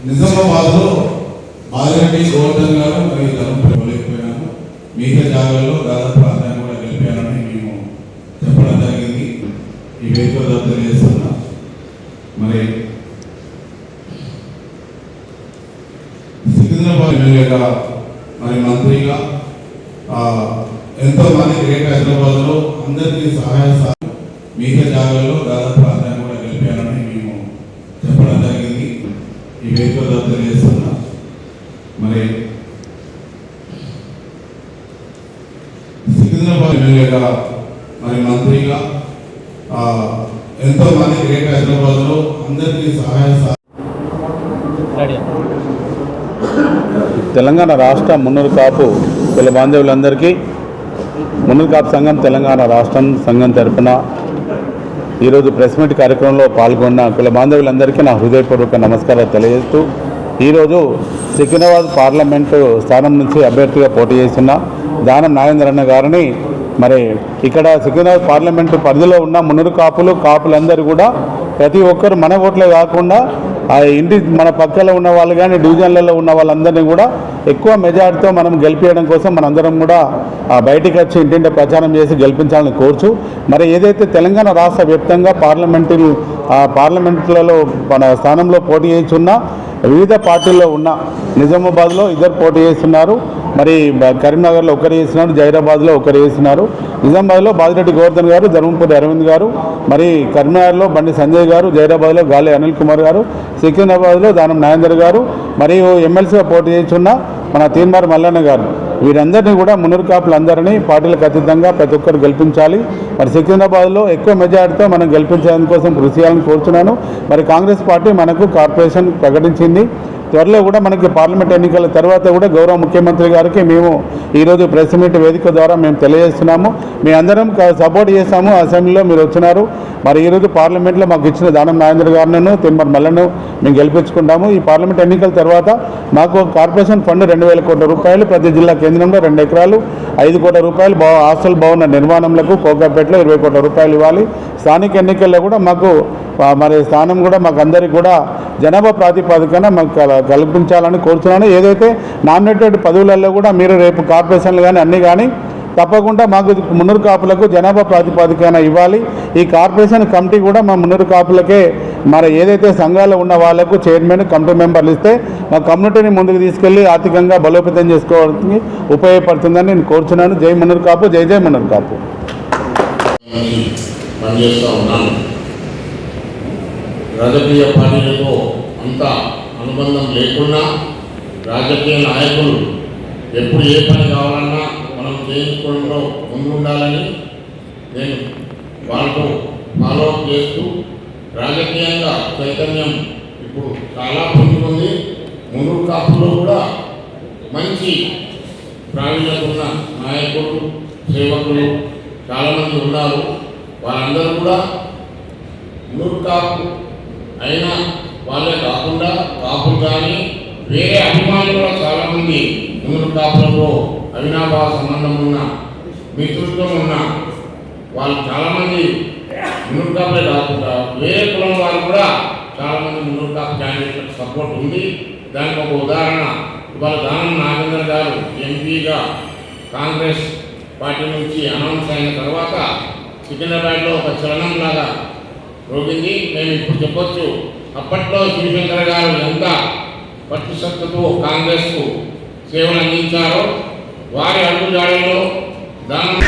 నిజామాబాద్లో మాదిరెడ్డి గోవర్ధన్ గారు మరియు ధర్మపురి లేకపోయినాను. మిగతా జాగాల్లో దాదాపు అందరం కూడా గెలిపారని మేము చెప్పడం జరిగింది. ఈ వేదిక తెలియజేస్తున్నా. మరి సికింద్రాబాద్ ఎమ్మెల్యేగా మరి మంత్రిగా ఎంతో మంది గ్రేటర్ హైదరాబాద్లో అందరికీ సహాయ మిగతా జాగాల్లో దాదాపు అందరం కూడా గెలిపారని మేము చెప్పడం జరిగింది. ఈ వేదిక తెలియజేస్తున్నా. మరి సికింద్రాబాద్ ఎమ్మెల్యేగా మరి మంత్రిగా ఎంతో మంది గ్రేటర్ హైదరాబాద్లో అందరికీ సహాయ తెలంగాణ రాష్ట్ర మున్నూరు కాపు కుల బాంధవులందరికీ మున్నూరు కాపు సంఘం తెలంగాణ రాష్ట్రం సంఘం తరపున ఈరోజు ప్రెస్ మీట్ కార్యక్రమంలో పాల్గొన్న కుల బాంధవులందరికీ నా హృదయపూర్వక నమస్కారాలు తెలియజేస్తూ ఈరోజు సికింద్రాబాద్ పార్లమెంటు స్థానం నుంచి అభ్యర్థిగా పోటీ చేస్తున్న దానం నాగేంద్రన్న గారిని మరి ఇక్కడ సికింద్రాబాద్ పార్లమెంటు పరిధిలో ఉన్న మున్నూరు కాపులందరూ కూడా ప్రతి ఒక్కరు మన ఓట్లే కాకుండా ఆ ఇంటి మన పక్కలో ఉన్న వాళ్ళు కానీ డివిజన్లలో ఉన్న వాళ్ళందరినీ కూడా ఎక్కువ మెజార్టీతో మనం గెలిపించడం కోసం మనందరం కూడా బయటికి వచ్చి ఇంటింటి ప్రచారం చేసి గెలిపించాలని కోరుచు మరి ఏదైతే తెలంగాణ రాష్ట్ర వ్యాప్తంగా పార్లమెంట్లలో మన స్థానంలో పోటీ చేస్తున్నా వివిధ పార్టీల్లో ఉన్న నిజామాబాద్లో ఇద్దరు పోటీ చేస్తున్నారు. మరి కరీంనగర్లో ఒకరు చేస్తున్నారు, జైరాబాద్లో ఒకరు చేస్తున్నారు. నిజామాబాద్లో బాదిరెడ్డి గోవర్ధన్ గారు, ధర్మపురి అరవింద్ గారు, మరి కరీంనగర్లో బండి సంజయ్ గారు, జైరాబాద్లో గాలి అనిల్ కుమార్ గారు, సికింద్రాబాద్లో దానం నాగేందర్ గారు, మరియు ఎమ్మెల్సీగా పోటీ చేస్తున్న మన తీన్మార్ మల్లన్న గారు. వీరందరినీ కూడా మున్నూరు కాపులందరినీ పార్టీలకు అతీతంగా ప్రతి ఒక్కరు గెలిపించాలి. మరి సికింద్రాబాద్లో ఎక్కువ మెజార్టీతో మనం గెలిపించడానికి కృషి చేయాలని కోరుతున్నాను. మరి కాంగ్రెస్ పార్టీ మనకు కార్పొరేషన్ ప్రకటించింది. త్వరలో కూడా మనకి పార్లమెంట్ ఎన్నికల తర్వాత కూడా గౌరవ ముఖ్యమంత్రి గారికి మేము ఈరోజు ప్రెస్ మీట్ వేదిక ద్వారా మేము తెలియజేస్తున్నాము. మీ అందరం సపోర్ట్ చేస్తాము. అసెంబ్లీలో మీరు వచ్చినారు. మరి ఈరోజు పార్లమెంట్లో మాకు ఇచ్చిన దానం నాగేంద్ర గారిను, తిమ్మర్ మల్లను మేము గెలిపించుకుంటాము. ఈ పార్లమెంట్ ఎన్నికల తర్వాత మాకు కార్పొరేషన్ ఫండ్ 2,000 కోట్ల రూపాయలు, ప్రతి జిల్లా కేంద్రంలో 2 ఎకరాలు, 5 కోట్ల రూపాయలు హాస్టల్ భవన నిర్మాణంలకు కోకాపేటలో 20 కోట్ల రూపాయలు ఇవ్వాలి. స్థానిక ఎన్నికల్లో కూడా మాకు మరి స్థానం కూడా మాకు అందరికీ కూడా జనాభా ప్రాతిపదికన మాకు కల్పించాలని కోరుతున్నాను. ఏదైతే నామినేటెడ్ పదవులలో కూడా మీరు రేపు కార్పొరేషన్లు కానీ అన్నీ కానీ తప్పకుండా మాకు మున్నూరు కాపులకు జనాభా ప్రాతిపదికన ఇవ్వాలి. ఈ కార్పొరేషన్ కమిటీ కూడా మా మున్నూరు కాపులకే మరి ఏదైతే సంఘాలు ఉన్న వాళ్ళకు చైర్మన్, కమిటీ మెంబర్లు ఇస్తే మా కమ్యూనిటీని ముందుకు తీసుకెళ్లి ఆర్థికంగా బలోపేతం చేసుకోవడానికి ఉపయోగపడుతుందని నేను కోరుచున్నాను. జై మున్నూరు కాపు, జై జై మున్నూరు కాపు. రాజకీయ పార్టీలతో అంత అనుబంధం లేకున్నా రాజకీయ నాయకులు ఎప్పుడు ఏ పని కావాలన్నా మనం చేయించుకోవడంలో ముందుండాలని నేను వాళ్ళతో ఫాలో అప్ చేస్తూ రాజకీయంగా చైతన్యం ఇప్పుడు చాలా పొందుతుంది. మున్నూరు కాపుల్లో కూడా మంచి ప్రావీణ్యత ఉన్న నాయకులు, సేవకులు చాలామంది ఉన్నారు. వాళ్ళందరూ కూడా మున్నూరు కాపు అయినా వాళ్ళే కాకుండా కాపులు కానీ వేరే అభిమానులు కూడా చాలామంది మున్నూరు కాపులతో అవినాభావ సంబంధం ఉన్న, మిత్రుత్వం ఉన్న వాళ్ళు చాలామంది మున్నూరు కాపులే కాకుండా వేరే కులం వాళ్ళు కూడా చాలామంది మున్నూరు కాపు క్యాండిడేట్లకు సపోర్ట్ ఉంది. దానికి ఒక ఉదాహరణ ఇవాళ దానం నాగేంద్ర గారు ఎంపీగా కాంగ్రెస్ పార్టీ నుంచి అనౌన్స్ అయిన తర్వాత సికింద్రాబాద్లో ఒక చలనం లాగా రోగింది. మేము ఇప్పుడు చెప్పొచ్చు, అప్పట్లో శివశంకర్ గారు ఎంత పట్టుసత్తతో కాంగ్రెస్కు సేవలు అందించారో వారి అడుగుజాడల్లో దానం